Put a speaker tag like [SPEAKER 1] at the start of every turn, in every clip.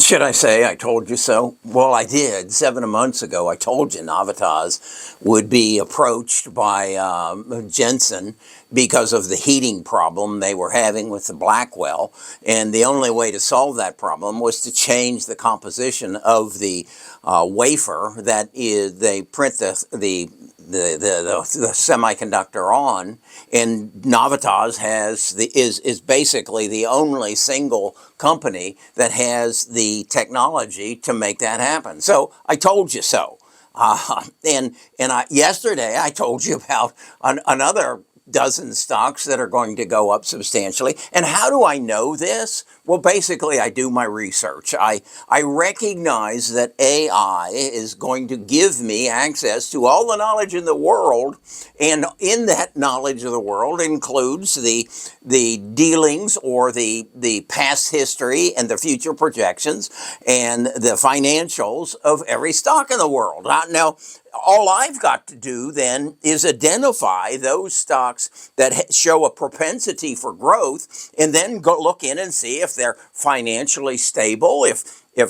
[SPEAKER 1] Should I say I told you so? Well, I did. 7 months ago, I told you Navitas would be approached by Jensen because of the heating problem they were having with the Blackwell. And the only way to solve that problem was to change the composition of the wafer that they print the semiconductor on, and Navitas is basically the only single company that has the technology to make that happen. So I told you so. Yesterday I told you about another dozen stocks that are going to go up substantially. And how do I know this? Well, basically, I do my research. I recognize that AI is going to give me access to all the knowledge in the world, and in that knowledge of the world includes the dealings or the past history and the future projections and the financials of every stock in the world. Now, all I've got to do then is identify those stocks that show a propensity for growth, and then go look in and see if they're financially stable, if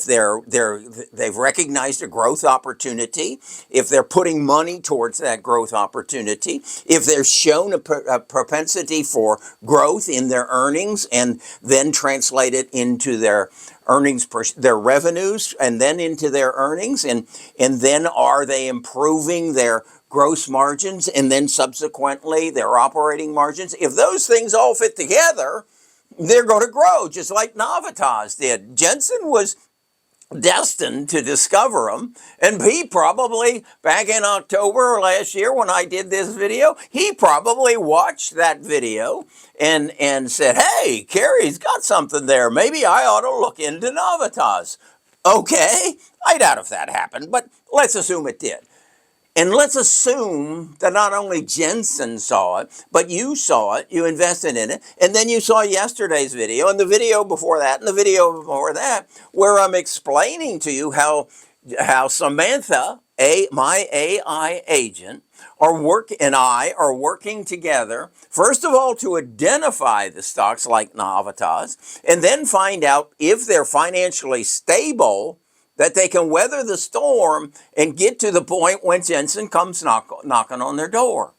[SPEAKER 1] they've recognized a growth opportunity, if they're putting money towards that growth opportunity, if they're shown a propensity for growth in their earnings, and then translate it into their earnings, their revenues, and then into their earnings, and then are they improving their gross margins, and then subsequently their operating margins. If those things all fit together, they're going to grow, just like Navitas did. Jensen was destined to discover them, and he probably, back in October last year when I did this video, he probably watched that video and said, hey, Kerry's got something there. Maybe I ought to look into Navitas. Okay, I doubt if that happened, but let's assume it did. And let's assume that not only Jensen saw it, but you saw it, you invested in it, and then you saw yesterday's video, and the video before that, and the video before that, where I'm explaining to you how Samantha, my AI agent, and I are working together, first of all, to identify the stocks like Navitas, and then find out if they're financially stable, that they can weather the storm and get to the point when Jensen comes knocking on their door.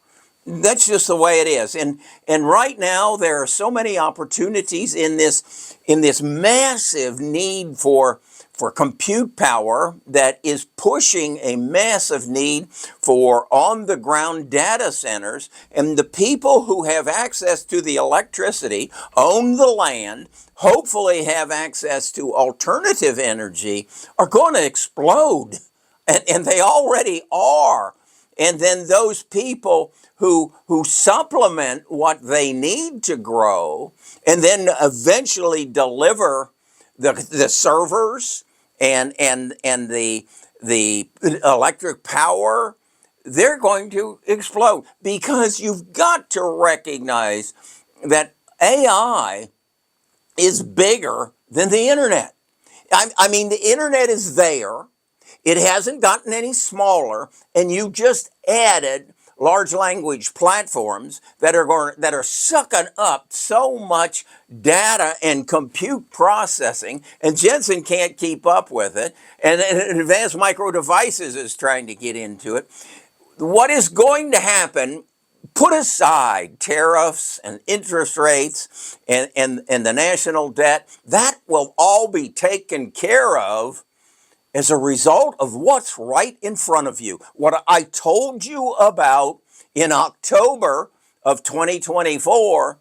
[SPEAKER 1] That's just the way it is. And right now there are so many opportunities in this massive need for compute power that is pushing a massive need for on-the-ground data centers. And the people who have access to the electricity, own the land, hopefully have access to alternative energy, are going to explode. And they already are. And then those people who supplement what they need to grow and then eventually deliver the servers and the electric power, they're going to explode, because you've got to recognize that AI is bigger than the internet. I mean, the internet is there. It hasn't gotten any smaller, and you just added large language platforms that are sucking up so much data and compute processing, and Jensen can't keep up with it, and Advanced Micro Devices is trying to get into it. What is going to happen, put aside tariffs and interest rates and the national debt, that will all be taken care of as a result of what's right in front of you. What I told you about in October of 2024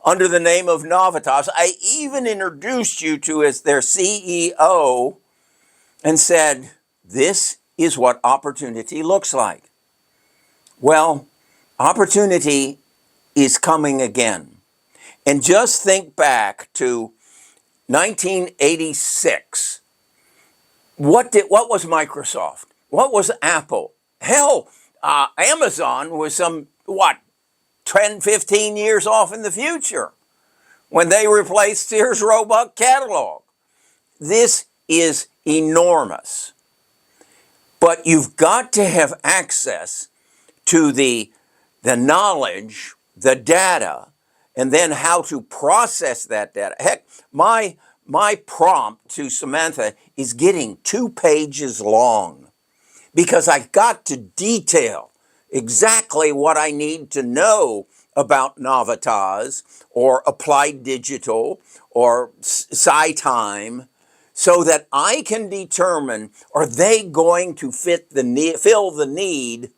[SPEAKER 1] under the name of Navitas. I even introduced you to as their CEO and said, this is what opportunity looks like. Well, opportunity is coming again. And just think back to 1986. What was Microsoft? What was Apple? Hell, Amazon was 10, 15 years off in the future when they replaced Sears Roebuck catalog. This is enormous. But you've got to have access to the knowledge, the data, and then how to process that data. Heck, my my prompt to Samantha is getting 2 pages long because I've got to detail exactly what I need to know about Navitas or Applied Digital or SciTime so that I can determine, are they going to fill the need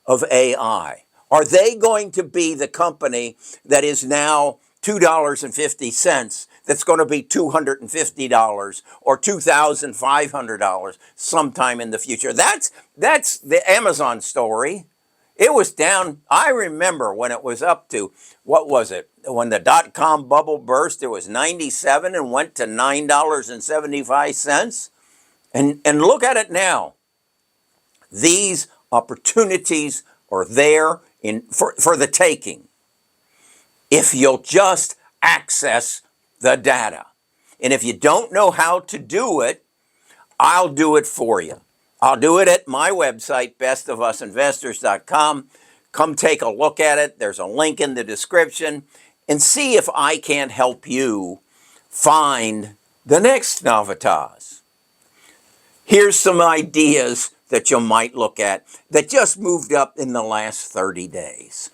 [SPEAKER 1] of AI? Are they going to be the company that is now $2.50 that's going to be $250 or $2,500 sometime in the future? That's the Amazon story. It was down. I remember when it was up to, what was it? When the dot-com bubble burst, it was 97 and went to $9.75. And look at it now. These opportunities are there for the taking if you'll just access the data. And if you don't know how to do it, I'll do it for you. I'll do it at my website, bestofusinvestors.com. Come take a look at it. There's a link in the description. And see if I can't help you find the next Navitas. Here's some ideas that you might look at that just moved up in the last 30 days.